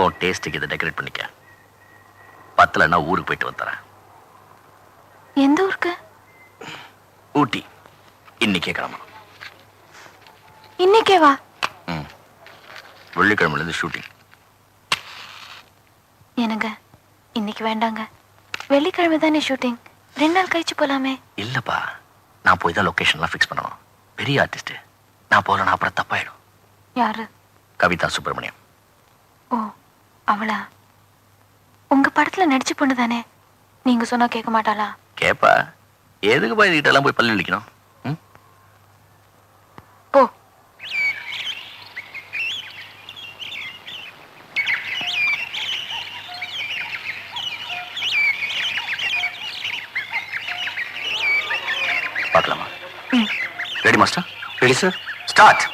உன் டேஸ்ட்டுக்கு இதை டெக்கரேட் பண்ணிக்க. பத்தலன்னா ஊருக்கு போயிட்டு வந்துறேன். எந்த ஊருக்கு? ஊட்டி. இன்னைக்கே கிளம்பணும். இன்னைக்கே வா. வெள்ளிக்கிழமையிலேருந்து ஷூட்டிங். எனக்கு இன்னைக்கு வேண்டாங்க. வெள்ளிக்கிழமை தானே ஷூட்டிங். 2 நாள் கழிச்சு போலாமே. இல்லப்பா, நான் போய் தான் லொகேஷன்லாம் ஃபிக்ஸ் பண்ணணும். பெரிய ஆர்டிஸ்ட். நான் போறேன்னா அப்புறம் தப்பாயிடும். யாரு? கவிதா சுப்பிரமணியம். ஓ, அவளா? உங்க படத்துல நடிச்சு பொண்ணு தானே. நீங்க சொன்னா கேட்க மாட்டாளா? கேப்பா. எதுக்கு போய் இதுகிட்டலாம் போய் பல்லு இழிக்கணும்? போ. பார்க்கலாமா? Ready master? Ready sir. Start.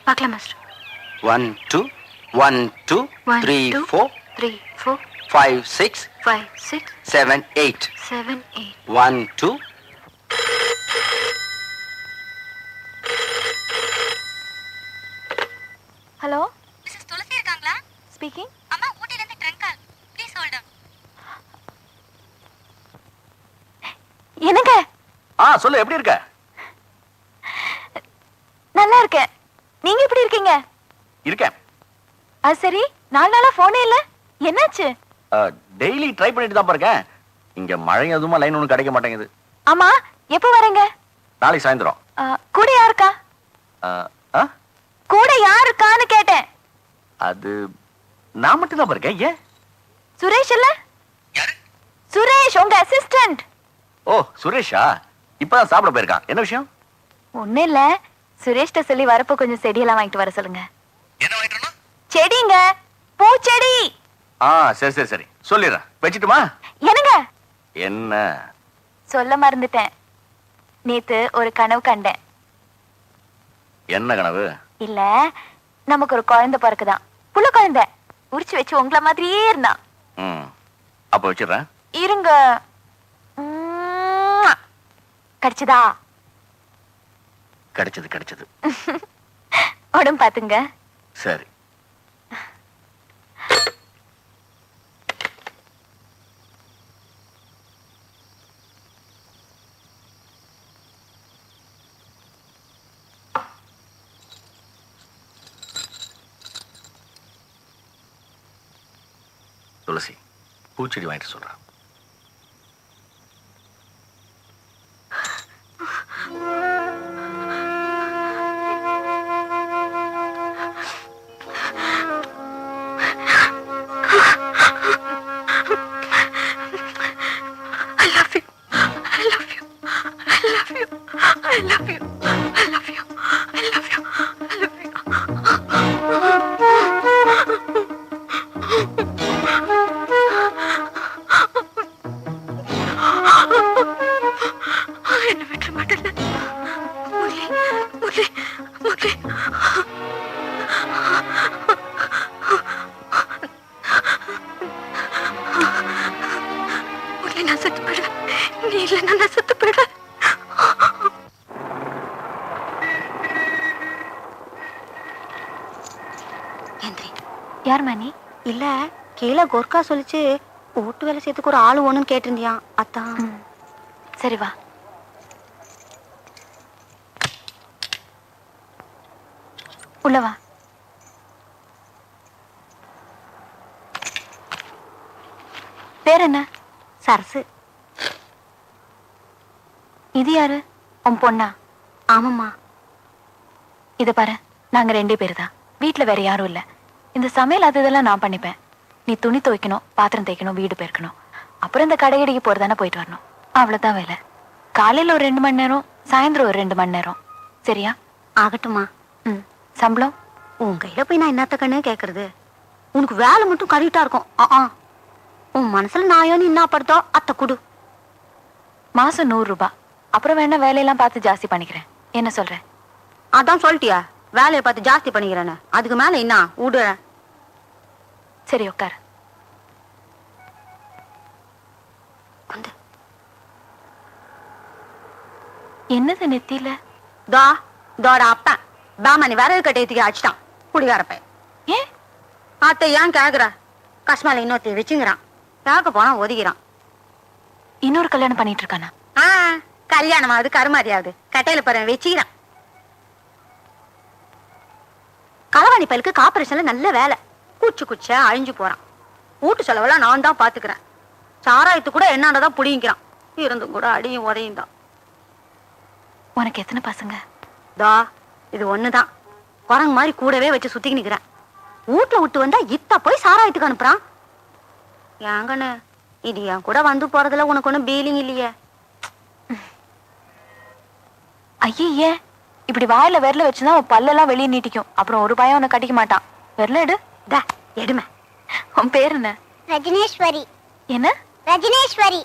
பார்க்கலாம் மாஸ்டர். 1 2 1 2 3 4 3 4 5 6 5 6 7 8 7 8. 1 2. ஹலோ, மிஸ்ஸஸ் துளசி இருக்காங்களா? ஸ்பீக்கிங். அம்மா ஊட்டில இருந்து trunk call. Please hold on. என்னங்க? சொல்லு, எப்படி இருக்க? நல்லா இருக்கேன். நீங்க எப்படி இருக்கீங்க? இருக்கேன். அது சரி, 4 நாளா போனே இல்ல. என்னாச்சு? டெய்லி ட்ரை பண்ணிட்டு தான் இருக்கேன். இங்க மழை எதுவுமா லைன் ஒன்றும் கிடைக்க மாட்டேங்குது. ஆமா, எப்போ வரீங்க? நாளைக்கு சாயந்தரம். கூட யாருக்கா? கூட யாருக்கான்னு கேட்டேன். அது நான் மட்டும் தான் இருக்கேன். ஏன்? சுரேஷ் இல்ல? சுரேஷ், உங்க அசிஸ்டன்ட். ஓ, சுரேஷா? இப்பதான் சாப்பிட போயிருக்கான். என்ன விஷயம்? ஒண்ணு இல்ல, சுரேஷ்ட சொல்லி வரப்போ கொஞ்சம் செடியெல்லாம் வாங்கிட்டு வர சொல்லுங்க. என்ன வாங்கிட்டு? செடிங்க, பூச்செடி. சரி சரி சரி, சொல்லிடுறேன். வச்சுட்டுமா? என்னங்க? என்ன? சொல்ல மறந்துட்டேன். நேத்து ஒரு கனவு கண்டேன். என்ன கனவு? இல்ல, நமக்கு ஒரு குழந்தை பிறக்குதான். புள்ள குழந்தை உரிச்சு வச்சு உங்களை மாதிரியே இருந்தான். அப்ப வச்சிடுறேன். இருங்க. கிடைச்சதா? கிடைச்சது கிடைச்சது. உடம்பு பாத்துங்க. சரி. துளசி, பூச்செடி வாங்கிட்டு சொல்றேன். யார் மணி? இல்ல, கீழே கோர்க்கா சொல்லிச்சு ஓட்டு வேலை செய்யறதுக்கு ஒரு ஆளு ஒண்ணுன்னு கேட்டிருந்தியான். அதான். சரி வா. உள்ள வா. பேர் என்ன? சரசு. இது யாரு? உன் பொண்ணா? ஆமாம்மா. இத பாரு, நாங்க 2 பேர் தான். வீட்டுல வேற யாரும் இல்ல. இந்த சமையல் அது இதெல்லாம் நான் பண்ணிப்பேன். நீ துணி துவைக்கணும், பாத்திரம் தேய்க்கணும், வீடு பெருக்கணும். அப்புறம் இந்த கடையடிக்கு போறதானே போயிட்டு வரணும். அவ்வளவுதான் வேலை. காலையில ஒரு 2 மணி நேரம், சாயந்தரம் ஒரு 2 மணி நேரம். சரியா? ஆகட்டுமா. சம்பளம் உன் கையில போய் நான் என்னத்த கண்ணு கேக்குறது? உனக்கு வேலை மட்டும் கரெக்டா இருக்கும். உன் மனசுல நான் என்ன படுத்தோ அத்தை குடு. மாசம் 100 ரூபாய். அப்புறம் வேணா வேலையெல்லாம் பார்த்து ஜாஸ்தி பண்ணிக்கிறேன். என்ன சொல்ற? அதான் சொல்லிட்டியா வேலையை பார்த்து ஜாஸ்தி பண்ணிக்கிறேன்னு. அதுக்கு மேல என்ன விடு. சரி உட்கார். வந்து என்னது நெத்தியில? தோட அப்பன் பாமணி விறகு கட்டையத்துக்கு அடிச்சிட்டான் குடிகாரப்ப. ஏன் அத்தை ஏன் கேக்குற? கஷ்மால இன்னொருத்தைய வச்சுங்கிறான். கேட்க போனா ஒதுக்கிறான். இன்னொரு கல்யாணம் பண்ணிட்டு இருக்கானா? கல்யாணமாவது கருமாதியாவது கட்டையில போற வச்சுக்கிறான். களவாணி பலுக்கு கார்பரேஷன்ல நல்ல வேலை. குச்ச அழிஞ்சு போறான். வீட்டு செலவெல்லாம் நான் தான் பாத்துக்கிறேன். சாராயத்து கூட என்னானதான் புடிங்கிறான். இருந்தும் கூட அடியும் உதையும் தான். உனக்கு எத்தனை பசங்க? இது ஒண்ணுதான். குரங்கு மாதிரி கூடவே வச்சு சுத்திக்கு நிக்கிறேன். வீட்டுல விட்டு வந்தா இத்த போய் சாராயத்துக்கு அனுப்புறான். ஏங்கன்னு இது என் கூட வந்து போறதுல உனக்கு ஒண்ணும் பீலிங் இல்லையே? ஐயே, இப்படி வாயில விரல வச்சுதான் உன் பல்லெல்லாம் வெளியே நீட்டிக்கும். அப்புறம் ஒரு பையன் உன்னை கட்டிக்க மாட்டான். விரல எடு. எடுமை. உன் பேர் என்ன? ரஜினேஸ்வரி. என்ன? ரஜினேஸ்வரி.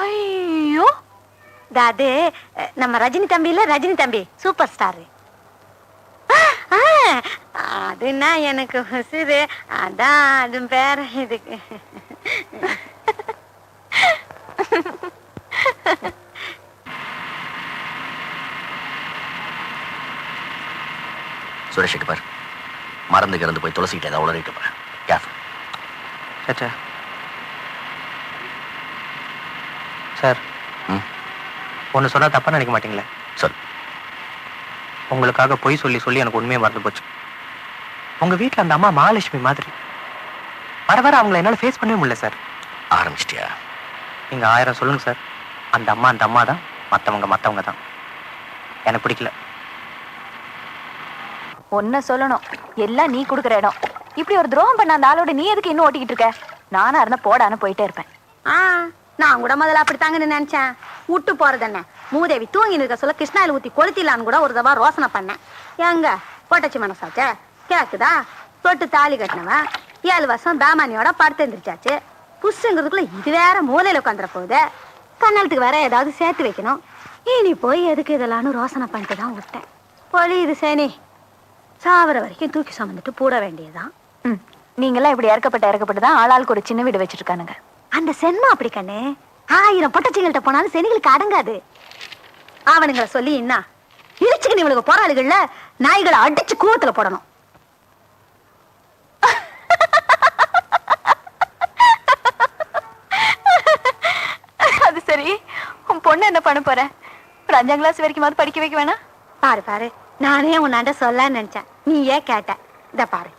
ஐயோ, அது நம்ம ரஜினி தம்பி இல்ல, ரஜினி தம்பி சூப்பர் ஸ்டார். அதுன்னா எனக்கு உசுரு. அதான் அது பேர இதுக்கு. சுரேஷுக்கு பார், மறந்து கிறந்து போய் துளசிக்கிட்ட ஏதாவது உளறிட்டு போறேன். கேர்ஃபுல். சார் சார் ஒன்று சொன்னால் தப்பாக நினைக்க மாட்டீங்களே? சொல். உங்களுக்காக பொய் சொல்லி சொல்லி எனக்கு உண்மையை மறந்து போச்சு. உங்கள் வீட்டில் அந்த அம்மா மகாலட்சுமி மாதிரி. வர வர அவங்கள என்னால் ஃபேஸ் பண்ணவே முடியல சார். ஆரம்பிச்சிட்டியா? நீங்கள் 1000 சொல்லுங்கள் சார். அந்த அம்மா தான், மற்றவங்க தான். எனக்கு பிடிக்கல. ஒன்ன சொல்லணும், எல்லாம் நீ கொடுக்குற இடம். இப்படி ஒரு துரோகம் பண்ண அந்த ஆளோட நீ எதுக்கு இன்னும் ஓட்டிக்கிட்டு இருக்க? நானா இருந்தா போடான்னு போயிட்டே இருப்பேன். நான் கூட முதல்ல அப்படித்தாங்கன்னு நினைச்சேன். விட்டு போறது என்ன? மூதேவி தூங்கி இருக்க சொல்ல கிருஷ்ணாயில் ஊத்தி கொளுத்திடலான்னு கூட ஒரு தவா ரோசனை பண்ணேன். எங்க போட்டச்சு மனசாச்ச கேக்குதா? தொட்டு தாலி கட்டினவன் 7 வருஷம் பேமானியோட படுத்து எழுந்திரிச்சாச்சு. புஷ்ங்கிறதுக்குள்ள இது வேற மூலையில உட்காந்துற போகுது. கண்ணலத்துக்கு வேற ஏதாவது சேர்த்து வைக்கணும். இனி போய் எதுக்கு இதெல்லாம் ரோசனை பண்ணிட்டு தான் விட்டேன். பொலி இது சேனி சாவர வரைக்கும் தூக்கி சுமந்துட்டு போட வேண்டியதுதான். நீங்கெல்லாம் இப்படி இறக்கப்பட்டு தான் ஆளாளுக்கு ஒரு சின்ன வீடு வச்சிருக்கானுங்க. அந்த சென்மா அப்படி கண்ணு. 1000 பொட்டச்சிங்கள்ட்ட போனாலும் செனிகளுக்கு அடங்காது. அவனுங்களை சொல்லி என்ன இழிச்சுக்கு இவளுக்கு போராளிகள்ல நாய்களை அடிச்சு கூவத்துல போடணும். அது சரி, உன் பொண்ணு என்ன பண்ண போற? ஒரு 5ஆம் கிளாஸ் வரைக்கும் படிக்க வைக்க வேணா? பாரு நானே உன்னாண்ட சொல்ல நினைச்சேன். நீ ஏன் கேட்ட? இத பாரு.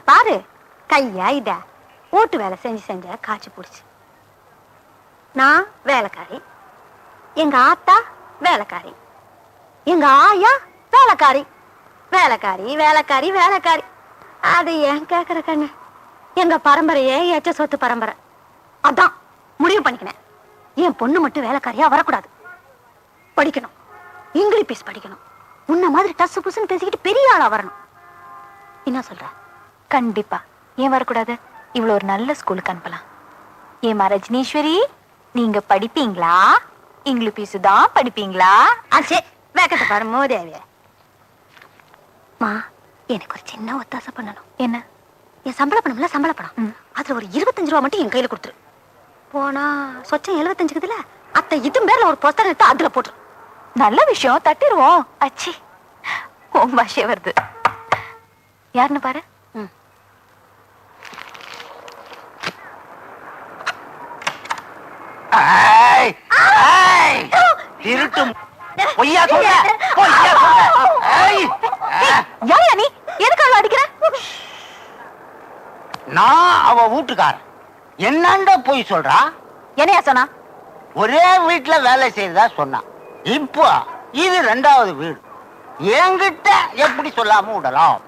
பாரு கையா இத ஓட்டு வேலை செஞ்ச காய்ச்சி பிடிச்சு. நான் வேலைக்காரி, எங்க ஆத்தா வேலைக்காரி, எங்க ஆயா வேலைக்காரி. அது ஏன் கேக்குற கண்ணு? எங்க பரம்பரையே ஏச்ச சொத்து பரம்பரை. அதான் முடிவு பண்ணிக்கினேன். என் பொண்ணு மட்டும் வேலைக்காரியா வரக்கூடாது. படிக்கணும், இங்கிலீஷ் படிக்கணும். உன்ன மாதிரி டஸ் புஸ்ன்னு பேசிக்கிட்டு பெரிய ஆளா வரணும். என்ன சொல்ற? கண்டிப்பா. ஏன் வரக்கூடாது? இவ்வளவு ஒரு நல்ல ஸ்கூலுக்கு அனுப்பலாம். ஏமா ரஜினீஸ்வரி, நீங்க படிப்பீங்களா? இங்கிலீஷ் தான் படிப்பீங்களா? சரி வேக்கத்தை பாரு மோதேவிய. மா, எனக்கு ஒரு சின்ன ஒத்தாசை பண்ணணும். என்ன? என் சம்பள பணம் அதுல ஒரு 25 ரூபா மட்டும் என் கையில கொடுத்துரு. போனா சொச்சம் 75க்குதுல அத்தை இதும் பேர்ல ஒரு புஸ்தகம் எடுத்து அதுல போட்டுரு. நல்ல விஷயம், தட்டிடுவோம். அச்சி, உன் பாஷே வருது. யாருன்னு பாரு. பொய்யா சொல்ற? யாரையா நீ? எதுக்காக அடிக்கிற? நான் அவ வீட்டுக்காரன். என்னண்ட போய் சொல்றா? என்னையா சொன்னா? ஒரே வீட்டுல வேலை செய்யறதா சொன்னான். இப்போ இது 2வது வீடு. என்கிட்ட எப்படி சொல்லாம விடலாம்?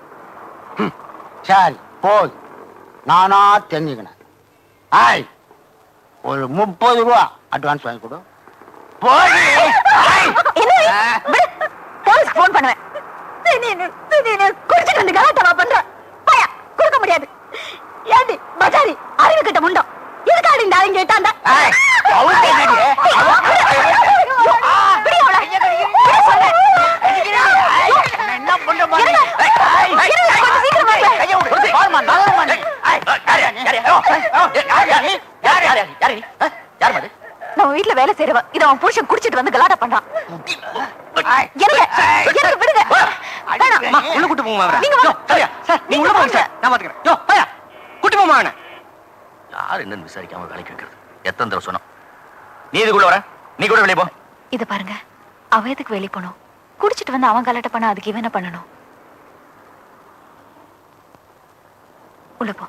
சரி போய் நானா தெரிஞ்சுக்கினேன். ஒரு 30 ரூபா அட்வான்ஸ் வாங்கி கொடு. போலீஸ் போன் பண்ணுவேன். குடிச்சிட்டு வந்து கலாட்டவா பண்ற? பயா கொடுக்க முடியாது. ஏண்டி பஜாரி அறிவு கிட்ட முண்டம் எதுக்காடி இந்த ஆளுங்க கேட்டாண்டா? யார் யார் யார் நீ யார் அது நம்ம வீட்டுல வேலை செய்யறவ இத அவன் புருஷன் குடிச்சிட்டு வந்து கலாட்டா பண்றான். எனக்கு விடுங்க. அம்மா, உள்ள கூட்டு போங்க அவரை. நீங்க வாங்க. யோ, சரியா சார் நீங்க உள்ள போங்க சார், நான் பாத்துக்கிறேன். யோ பையா கூட்டி போமா அவனை. யார் என்னன்னு விசாரிக்காம வேலைக்கு வைக்கிறது? எத்தனை தடவை சொன்னோம்? நீ இதுக்குள்ள வர, நீ கூட வெளியே போ. இத பாருங்க, அவ எதுக்கு வெளிய போனோம்? குடிச்சிட்டு வந்து அவன் கலாட்டா பண்ணா அதுக்கு இவன் என்ன பண்ணணும்? உள்ள போ.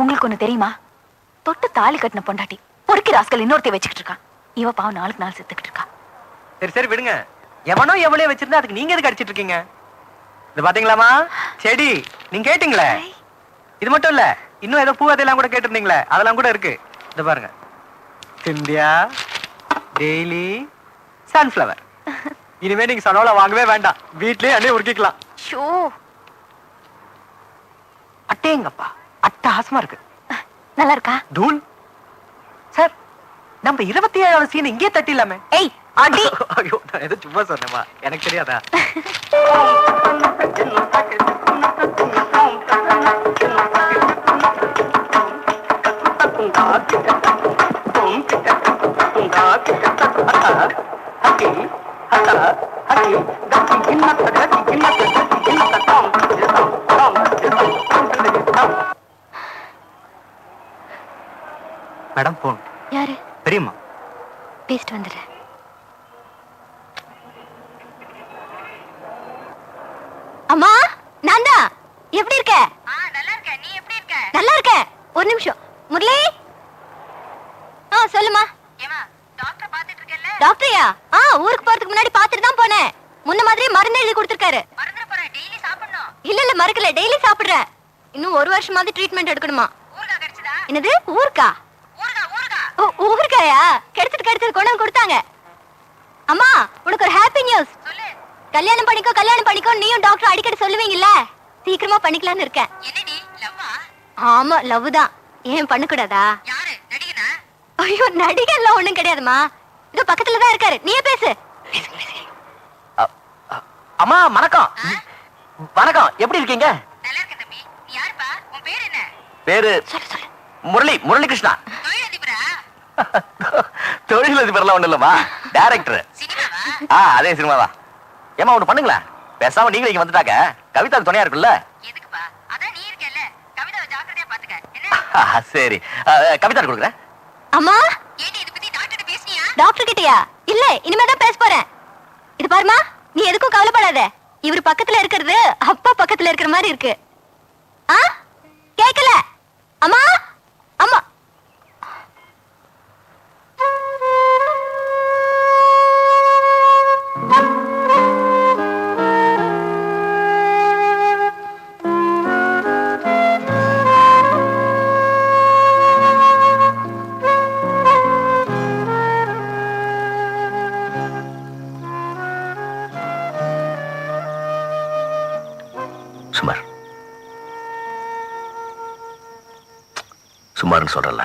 உங்களுக்கு ஒண்ணு தெரியுமா? தொட்டு தாலி கட்டின பொண்டாட்டி பொறுக்கி ராஸ்கல் இன்னொருத்தைய வச்சுக்கிட்டு இருக்கான். இவ பாவம் நாளுக்கு நாள் செத்துக்கிட்டு இருக்கா. சரி சரி விடுங்க. எவனோ எவ்வளவு வச்சிருந்தா அதுக்கு நீங்க எதுக்கு அடிச்சிட்டு இருக்கீங்க? இது பாத்தீங்களாமா செடி, நீங்க கேட்டீங்களே. இது மட்டும் இல்ல, இன்னும் ஏதோ பூ அதெல்லாம் கூட கேட்டிருந்தீங்களே, அதெல்லாம் கூட இருக்கு. இது பாருங்க, சிந்தியா டெய்லி சன்ஃபிளவர். இனிமே நீங்க சனோல வாங்கவே வேண்டாம், வீட்லயே அண்ணே உருக்கிக்கலாம். ஷோ, அட்டேங்கப்பா, அட்டகாசமா இருக்கு. நல்லா இருக்கா? தூள் சார், நம்ம 27வது சீன் இங்கே தட்டிலாமே. ஏய் அடி. ஐயோ, நான் ஏதோ சும்மா சொன்னேமா, எனக்கு தெரியாதா? Madam phone. யாரு? பெரியம்மா. பேசிட்டு வந்துடுறேன். அம்மா, நான்தா. எப்படி இருக்க? நல்லா இருக்க. நீ எப்படி இருக்க? நல்லா இருக்க. ஒரு நிமிஷம். முரளி. சொல்லுமா. ஏமா டாக்டர் பாத்துட்டு இருக்கேல்ல? டாக்டரையா? ஊருக்கு போறதுக்கு முன்னாடி பாத்துட்டு தான் போனேன். முன்ன மாதிரி மருந்து எழுதி கொடுத்திருக்காரு. மறந்துட போறேன். டெய்லி சாப்பிடணும். இல்ல மறக்கல, டெய்லி சாப்பிடுறேன். இன்னும் ஒரு வருஷமாவது ட்ரீட்மெண்ட் எடுக்கணுமா? ஊறுகாய் கிடைச்சதா? என்னது ஊருக்கா? ஊருக்காயா? கிடைச்சது கொண்டு வந்து கொடுத்தாங்க. அம்மா, உனக்கு ஒரு ஹாப்பி நியூஸ். சொல்லு. கல்யாணம் பண்ணிக்கோ நீயும் டாக்டர் அடிக்கடி சொல்லுவீங்கல்ல, சீக்கிரமா பண்ணிக்கலாம்னு இருக்கேன். என்னடி லவ்வா? ஆமா, லவ் தான். ஏன் பண்ண கூடாதா? யாரு நடிகனா? ஐயோ, நடிகர்லாம் ஒண்ணும் கிடையாதுமா. இதோ பக்கத்துல தான் இருக்காரு, நீயே பேசு. அம்மா வணக்கம். வணக்கம், எப்படி இருக்கீங்க? நல்லா இருக்க தம்பி. நீ யாருப்பா? உன் பேர் என்ன? பேரு முரளி கிருஷ்ணா. தொழிலதிபரா? தொழிலதிபர்லாம் ஒண்ணு இல்லம்மா, டைரக்டர். சினிமாவா? அதே சினிமா தான். ஏமா ஒண்ணு பண்ணுங்களேன், பேசாம நீங்க இங்க வந்துட்டாக்க கவிதாக்கு துணையா இருக்குல்ல. எதுக்குப்பா? அதான் நீ இருக்கேல்ல, கவிதாவை ஜாக்கிரதையா பாத்துக்க. என்ன? சரி, கவிதா கொடுக்குறேன். அம்மா, ஏடி இத பத்தி டாக்டர் பேசினியா? டாக்டர் கிட்டயா? இல்ல, இனிமே தான் பேச போறேன். இது பாருமா, நீ எதுக்கும் கவலைப்படாத. இவர் பக்கத்துல இருக்கிறது அப்பா பக்கத்துல இருக்கிற மாதிரி இருக்கு. கேக்கல? அம்மா, அம்மா. சுமார்னு சொல்றல.